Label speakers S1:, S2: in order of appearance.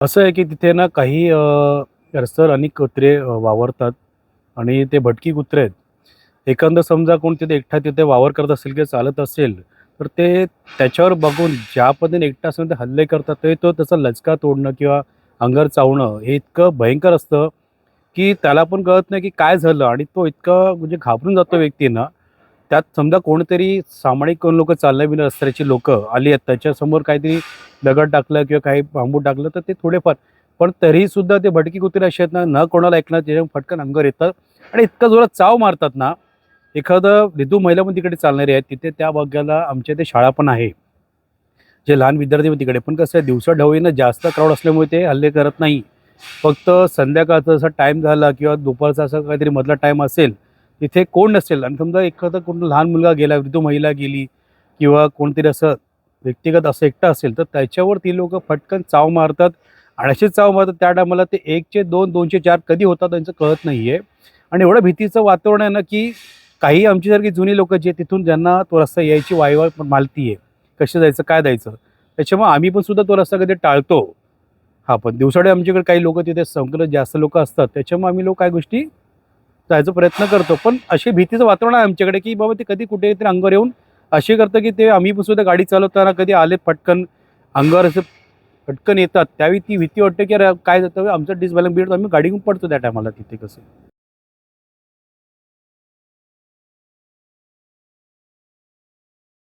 S1: असं आहे की तिथे ना काही रस्त्यावर अनेक कुत्रे वावरतात आणि ते भटकी कुत्रे आहेत. एखादं समजा कोण तिथे एकटा तिथे वावर करत असेल किंवा चालत असेल, तर ते त्याच्यावर बघून ज्या पद्धतीने एकटा असेल ते हल्ले करतात, ते तो त्याचा लचका तोडणं किंवा अंगावर चावणं हे इतकं भयंकर असतं, की त्याला पण कळत नाही की काय झालं आणि तो इतका म्हणजे घाबरून जातो व्यक्ती ना, त्यात समजा कोणीतरी सामायिक कोण लोकं चालण्या-बिण्या रस्त्याची लोकं आली आहेत, त्याच्यासमोर काहीतरी दगड टाकलं किंवा काही बांबू टाकलं, तर ते थोडेफार पण तरीसुद्धा ते भटकी कुत्रे असे आहेत ना, न कोणाला ऐकणार त्याच्या फटकन अंगावर येतात आणि इतका जोरात चाव मारतात ना, एखादं विधू महिला पण तिकडे चालणारी आहे. तिथे त्या भागाला आमच्या इथे शाळा पण आहे. जे लहान विद्यार्थी पण तिकडे. पण कसं आहे दिवसा-ढवळीनं जास्त क्राउड असल्यामुळे ते हल्ले करत नाही. फक्त संध्याकाळचा असा टाईम झाला किंवा दुपारचा असा काहीतरी मधला टाईम असेल, तिथे कोण नसेल आणि समजा एखादा कोण लहान मुलगा गेला, वृद्ध महिला गेली किंवा कोणतरी असं व्यक्तिगत असं एकटं असेल, तर त्याच्यावर ती लोकं फटकन चाव मारतात आणि असे चाव मारतात त्या टायमाला ते 1चे 2, 2चे 4 कधी होतात त्यांचं कळत नाहीये आणि एवढं भीतीचं वातावरण आहे ना, की काही आमच्यासारखी जुनी लोकं जी आहेत तिथून ज्यांना तो रस्ता यायची वायवा मालती आहे. कसं जायचं, काय जायचं? त्याच्यामुळे आम्ही पण सुद्धा तो रस्ता कधी टाळतो. हां, पण दिवसाडे आमच्याकडे काही लोकं तिथे संख्येनं जास्त लोकं असतात. त्याच्यामुळे आम्ही लोक काही गोष्टी जायचा प्रयत्न करतो. पण अशी भीतीचं वातावरण आहे आमच्याकडे, की बाबा ते कधी कुठेतरी अंगावर येऊन असे करतं, की ते आम्ही पण सुद्धा गाडी चालवताना कधी आले पटकन अंगावर असं पटकन येतात. त्यावेळी ती भीती वाटते, की अरे काय जातं आमचं डिस्बॅलन्स बिघडतो. आम्ही गाडी घेऊन पडतो त्या टायमाला तिथे कसं.